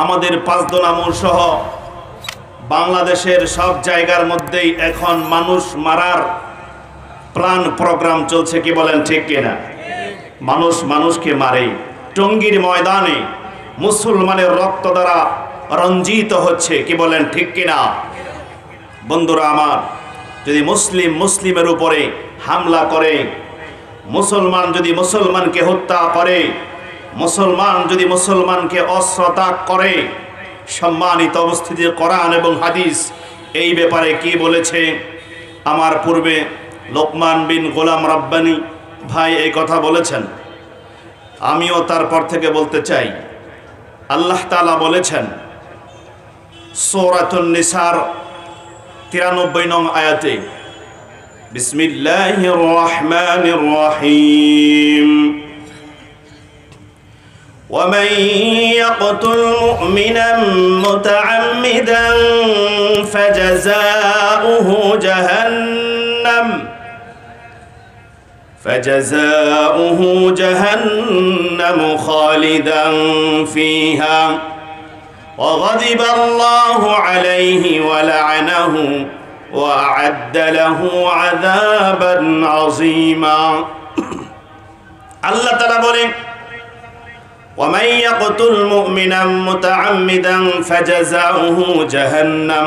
আমাদের পাঁচদনামুর সহ বাংলাদেশের সব জায়গার মধ্যেই এখন মানুষ মারার প্ল্যান প্রোগ্রাম চলছে, কি বলেন ঠিক কিনা? মানুষ মানুষকে মারে, টঙ্গীর ময়দানে মুসলমানের রক্ত দ্বারা রঞ্জিত হচ্ছে, কি বলেন ঠিক কিনা? বন্ধুরা আমার, যদি মুসলিমের উপরে হামলা করে, মুসলমান যদি মুসলমানকে হত্যা করে, মুসলমান যদি মুসলমানকে অস্ত্র ত্যাগ করে, সম্মানিত উপস্থিতি কোরআন এবং হাদিস এই ব্যাপারে কি বলেছে? আমার পূর্বে লোকমান বিন গোলাম রাব্বানি ভাই এই কথা বলেছেন, আমিও তারপর থেকে বলতে চাই। আল্লাহ তাআলা বলেছেন সূরাতুন নিসার 93 নং আয়াতে, বিসমিল্লাহির রহমানির রহিম, ومن يقتل مؤمنا متعمدا فجزاؤه جهنم خالدا فيها وغضب الله عليه ولعنه وأعد له عذابا عظيما। আল্লাহ তাআলা বলেন, ومن يقتل مؤمنا متعمدا فجزاؤه جهنم,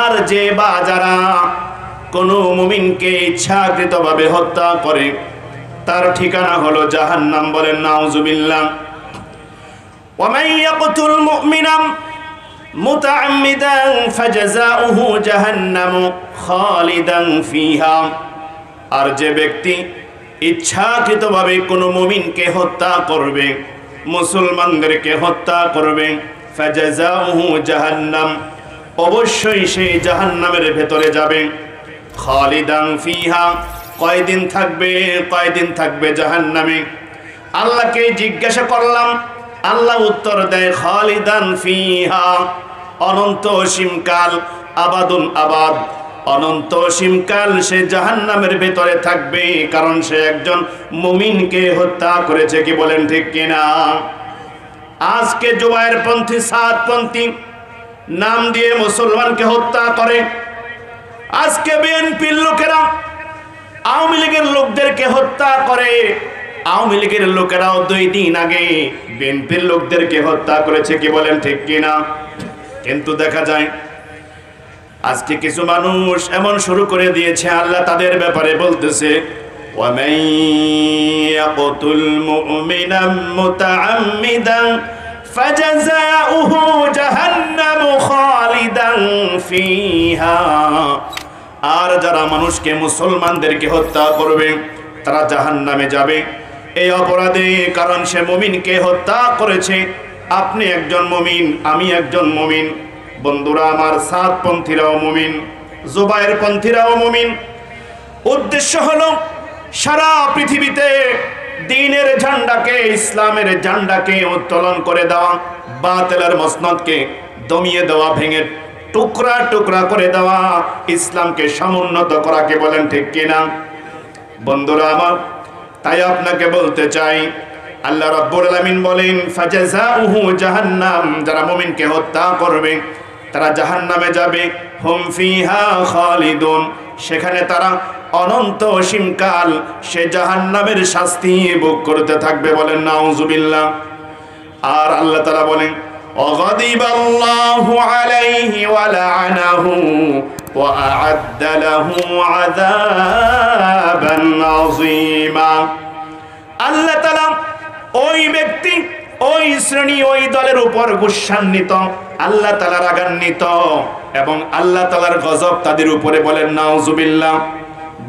আর যে বা যারা কোনো মুমিনকে ইচ্ছাকৃতভাবে হত্যা করে তার ঠিকানা হলো জাহান্নাম। বলেন নাউজুবিল্লাহ। ومن يقتل مؤمنا متعمدا فجزاؤه جهنم خالدا فيها, আর যে ব্যক্তি ইচ্ছাকৃতভাবে কোনো মুমিনকে হত্যা করবে, মুসলমানদেরকে হত্যা করবে, ফাজাজাউহু জাহান্নাম, অবশ্যই সে জাহান্নামের ভেতরে যাবে। খালিদান ফিহা, কয়দিন থাকবে জাহান্নামে। আল্লাহকে জিজ্ঞাসা করলাম, আল্লাহ উত্তর দেয় খালিদান ফিহা, অনন্ত অসীমকাল, আবাদুন আবাদ, অনন্ত অসীমকাল সে জাহান্নামের ভেতরে থাকবে, কারণ সে একজন মুমিনকে হত্যা করেছে, কি বলেন ঠিক কিনা? আজকে জুবায়ের পন্থী, সাদপন্থী নাম দিয়ে মুসলমানকে হত্যা করে। আজকে বিএনপির লোকেরা আওয়ামী লীগের লোকদেরকে হত্যা করে। আওয়ামী লীগের লোকেরাও 2 দিন আগে বিএনপির লোকদেরকে হত্যা করেছে, কি বলেন ঠিক কিনা? কিন্তু দেখা যায় আজকে কিছু মানুষ এমন শুরু করে দিয়েছে, আল্লাহ তাদের ব্যাপারে বলতেছে, وَمَن يَقْتُلْ مُؤْمِنًا مُتَعَمِّدًا فَجَزَاؤُهُ جَهَنَّمُ خَالِدًا فِيهَا, আর যারা মানুষকে, মুসলমানদেরকে হত্যা করবে তারা জাহান্নামে যাবে এই অপরাধে, কারণ সে মুমিনকে হত্যা করেছে। আপনি একজন মুমিন, আমি একজন মুমিন। বন্ধুরা আমার, সাদপন্থীরাও মুমিন, জুবায়ের পন্থীরাও মুমিন। উদ্দেশ্য হলো সারা পৃথিবীতে দ্বীনের ঝান্ডাকে, ইসলামের ঝান্ডাকে উত্তোলন করে দেওয়া, বাতিলের মসনদকে দমিয়ে দেওয়া, ভেঙে টুকরা টুকরা করে দেওয়া, ইসলামকে সমুন্নত করা, কে বলেন ঠিক কিনা? বন্ধুরা আমার, তাই আপনাকে বলতে চাই, আল্লাহ রাব্বুল আলামিন বলেন ফাজাজাউহু জাহান্নাম, যারা মুমিনকে হত্যা করবে তারা জাহান্নামে যাবে। হুম ফিহা খালিদুন, সেখানে তারা অনন্ত অসীমকাল সে জাহান্নামের শাস্তি ভোগ করতে থাকবে। বলেন নাউজুবিল্লাহ। আর আল্লাহ তাআলা বলেন ওয়াগাদিবাল্লাহু আলাইহি ওয়া লা'নাহু ওয়া আ'আদ্দা লাহু আযাবান আযীমা। আল্লাহ তাআলা ওই ব্যক্তি, ওই শ্রেণী, ওই দলের উপর গুসান্বিত, আল্লাহ তাআলা রাগান্বিত, এবং আল্লাহ তাআলার গজব তাদের উপরে। বলেন নাউজুবিল্লাহ।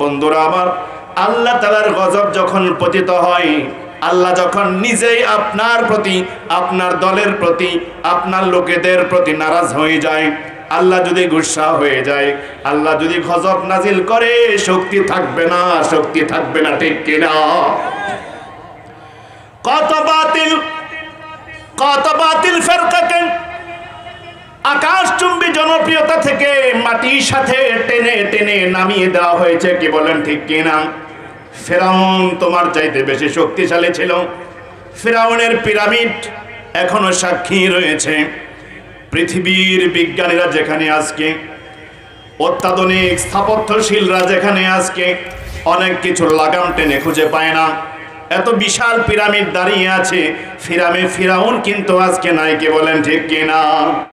বন্ধুরা আমার, আল্লাহ তাআলার গজব যখন পতিত হয়, আল্লাহ যখন নিজেই আপনার প্রতি, আপনার দলের প্রতি, আপনার লোকেদের প্রতি নারাজ হয়ে যায়, আল্লাহ যদি গুসা হয়ে যায়, আল্লাহ যদি গজব নাজিল করে, শক্তি থাকবে না, শক্তি থাকবে না, ঠিক কিনা? কত বাতিল ফেরকাকে আকাশচুম্বী জনপ্রিয়তা থেকে মাটির সাথে টেনে টেনে নামিয়ে দেওয়া হয়েছে, কি বলেন ঠিক কিনা? ফেরাউন তোমার চাইতে বেশি শক্তিশালী ছিল, ফিরাউনের পিরামিড এখনো সাক্ষী রয়েছে। পৃথিবীর বিজ্ঞানীরা যেখানে আজকে, অত্যাধুনিক স্থাপত্যশীলরা যেখানে আজকে অনেক কিছু লাগাম টেনে খুঁজে পায় না, এত বিশাল পিরামিড দাঁড়িয়ে আছে, ফিরাউন কিন্তু আজকে নাই। কে বলেন ঠিক কিনা?